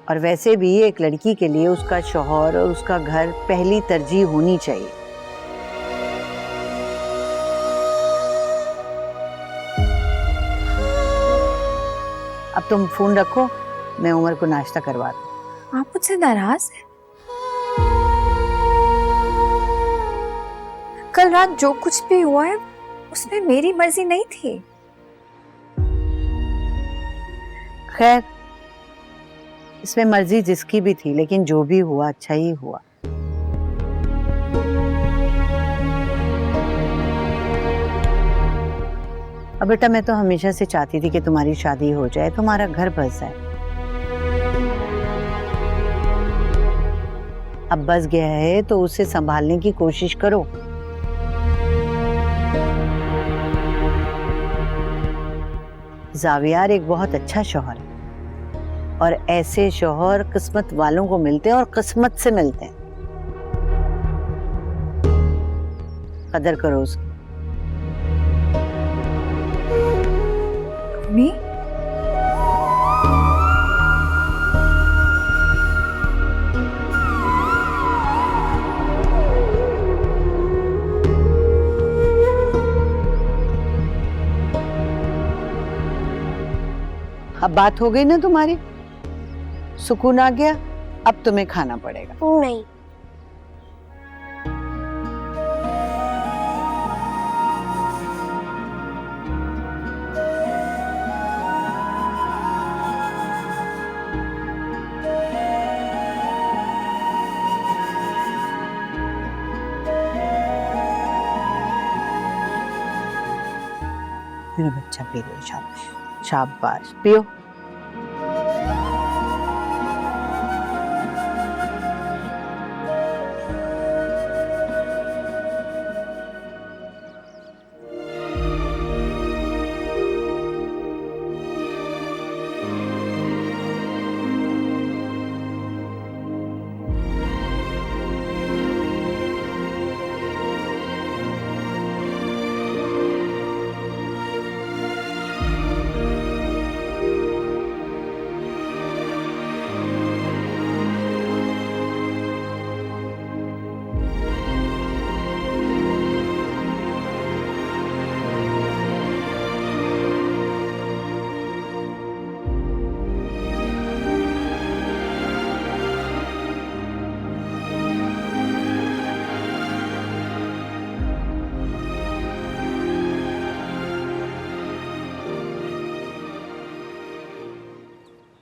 और वैसे भी एक लड़की के लिए उसका शौहर और उसका घर पहली तरजीह होनी चाहिए। अब तुम फोन रखो, मैं उमर को नाश्ता करवा दूं। आप मुझसे नाराज हैं? कल रात जो कुछ भी हुआ है उसमें मेरी मर्जी नहीं थी। खैर, इसमें मर्जी जिसकी भी थी, लेकिन जो भी हुआ अच्छा ही हुआ। अब बेटा, मैं तो हमेशा से चाहती थी कि तुम्हारी शादी हो जाए, तुम्हारा घर बस जाए। अब बस गया है तो उसे संभालने की कोशिश करो। जावियार एक बहुत अच्छा शौहर है और ऐसे शौहर किस्मत वालों को मिलते हैं और किस्मत से मिलते हैं। कदर करो उसकी। मम्मी, अब बात हो गई ना तुम्हारी, सुकून आ गया। अब तुम्हें खाना पड़ेगा। नहीं। मेरा बच्चा पी लो, शाबाश शाबाश, पियो।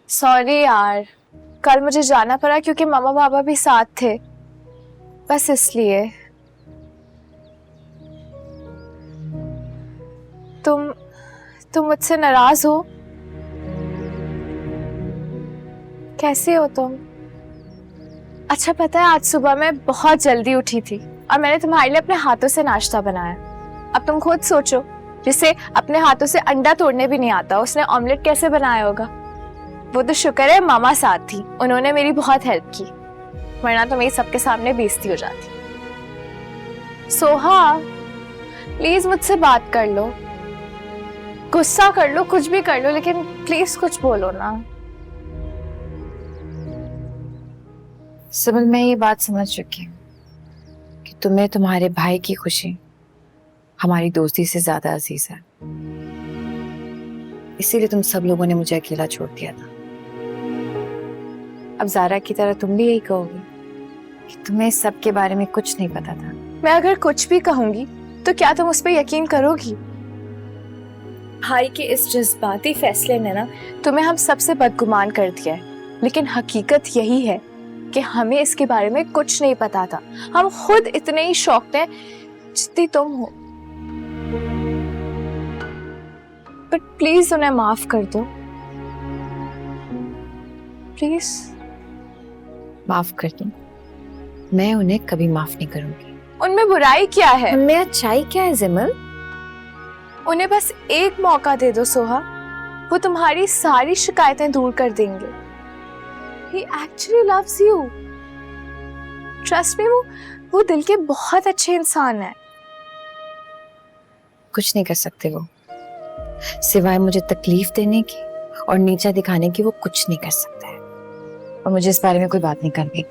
सॉरी यार, कल मुझे जाना पड़ा क्योंकि मामा पापा भी साथ थे, बस इसलिए। तुम मुझसे नाराज हो? कैसे हो तुम? अच्छा, पता है आज सुबह मैं बहुत जल्दी उठी थी और मैंने तुम्हारे लिए अपने हाथों से नाश्ता बनाया। अब तुम खुद सोचो, जिसे अपने हाथों से अंडा तोड़ने भी नहीं आता, उसने ऑमलेट कैसे बनाया होगा। वो तो शुक्र है मामा साथ थी, उन्होंने मेरी बहुत हेल्प की, वरना तो मेरी सबके सामने बेइज्जती हो जाती। सोहा, प्लीज मुझसे बात कर लो, गुस्सा कर लो, कुछ भी कर लो, लेकिन प्लीज कुछ बोलो ना। सिमल, मैं ये बात समझ चुकी हूँ कि तुम्हें तुम्हारे भाई की खुशी हमारी दोस्ती से ज्यादा अजीज है, इसीलिए तुम सब लोगों ने मुझे अकेला छोड़ दिया था। अब ज़ारा की तरह तुम भी यही कहोगे कि तुम्हें सब के बारे में कुछ नहीं पता था। मैं अगर कुछ भी कहूंगी तो क्या तुम उस पर यकीन करोगी? भाई के इस जज्बाती फैसले ने ना तुम्हें हम सबसे बदगुमान कर दिया है, लेकिन हकीकत यही है कि हमें इसके बारे में कुछ नहीं पता था। हम खुद इतने ही शौक थे जितनी तुम हो। बट प्लीज उन्हें माफ कर दो, प्लीज। माफ कर दूं? मैं उन्हें कभी माफ नहीं करूंगी। उनमें बुराई क्या है? उनमें अच्छाई क्या है जिमल? उन्हें बस एक मौका दे दो सोहा, वो तुम्हारी सारी शिकायतें दूर कर देंगे। He actually loves you. Trust me, वो दिल के बहुत अच्छे इंसान है। कुछ नहीं कर सकते वो, सिवाय मुझे तकलीफ देने की और नीचा दिखाने की वो कुछ नहीं कर सकता है। और मुझे इस बारे में कोई बात नहीं करनी।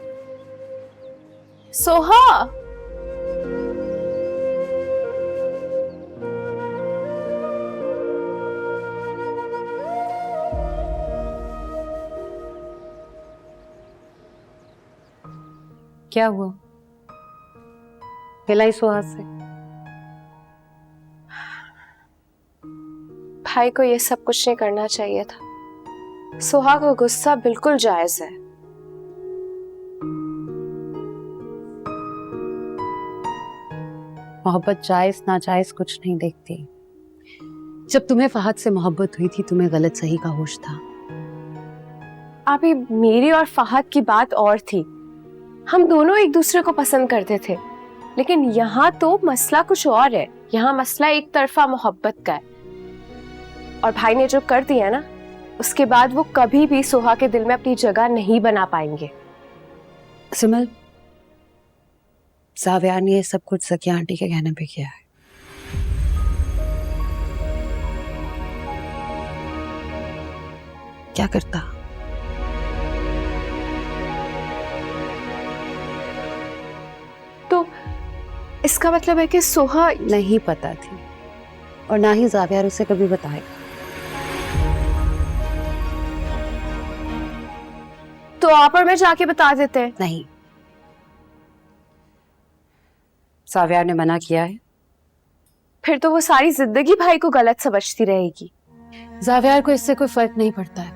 सोहा, क्या हुआ? हिलाई सुहास से? भाई को ये सब कुछ नहीं करना चाहिए था। सोहा का गुस्सा बिल्कुल जायज है। मोहब्बत जायज नाजायज कुछ नहीं देखती। जब तुम्हें फहद से मोहब्बत हुई थी तुम्हें गलत सही का होश था। अभी मेरी और फहद की बात और थी। हम दोनों एक दूसरे को पसंद करते थे, लेकिन यहाँ तो मसला कुछ और है। यहाँ मसला एक तरफा मोहब्बत का है, और भाई ने जो कर दिया ना, उसके बाद वो कभी भी सोहा के दिल में अपनी जगह नहीं बना पाएंगे। सिमल, जाविया ने ये सब कुछ सकिया आंटी के कहने पे किया है। क्या करता? तो इसका मतलब है कि सोहा नहीं पता थी, और ना ही जाविया उसे कभी बताएगा। तो आप और मैं जाके बता देते हैं। नहीं, जाविया ने मना किया है। फिर तो वो सारी जिंदगी भाई को गलत समझती रहेगी। जाविया को इससे कोई फर्क नहीं पड़ता है।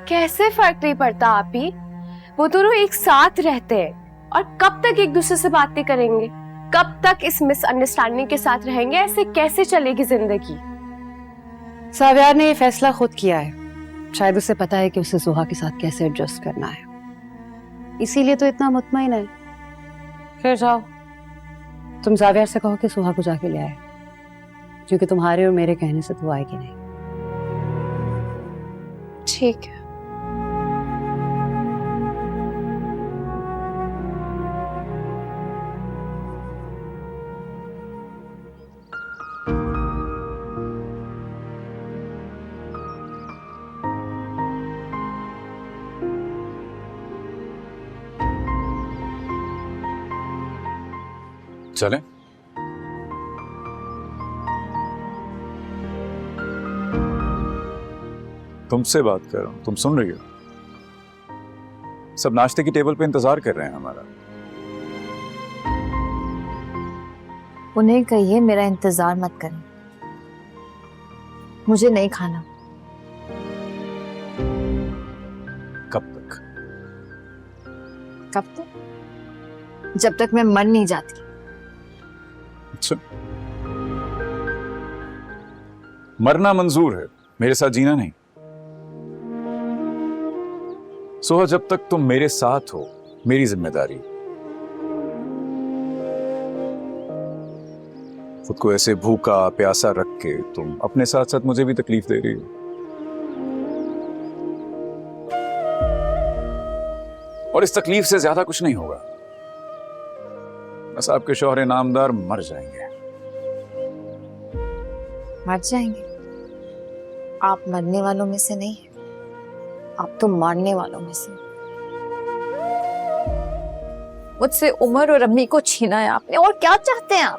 कैसे फर्क नहीं पड़ता आप ही? वो दोनों एक साथ रहते हैं, और कब तक एक दूसरे से बातें करेंगे? कब तक इस मिसअंडरस्टैंडिंग के साथ रहेंगे? ऐसे कैसे चलेगी जिंदगी? जाविया ने ये फैसला खुद किया है। शायद उसे पता है कि उसे सुहा के साथ कैसे एडजस्ट करना है, इसीलिए तो इतना मुतमईन है। फिर जाओ, तुम जाविया से कहो कि सुहा को जाके ले आए, क्योंकि तुम्हारे और मेरे कहने से तो आएगी नहीं। ठीक है। चलें? तुमसे बात कर रहा हूं, तुम सुन रही हो? सब नाश्ते की टेबल पे इंतजार कर रहे हैं हमारा। उन्हें कहिए मेरा इंतजार मत करें, मुझे नहीं खाना। कब तक? कब तक? जब तक मैं मर नहीं जाती। अच्छा, मरना मंजूर है, मेरे साथ जीना नहीं। सोहा, जब तक तुम मेरे साथ हो मेरी जिम्मेदारी। खुद को ऐसे भूखा प्यासा रख के तुम अपने साथ साथ मुझे भी तकलीफ दे रही हो। और इस तकलीफ से ज्यादा कुछ नहीं होगा, बस आपके शौहर नामदार मर जाएंगे। मर जाएंगे? आप मरने वालों में से नहीं, आप तो मारने वालों में से। मुझसे उमर और अम्मी को छीना है आपने, और क्या चाहते हैं आप?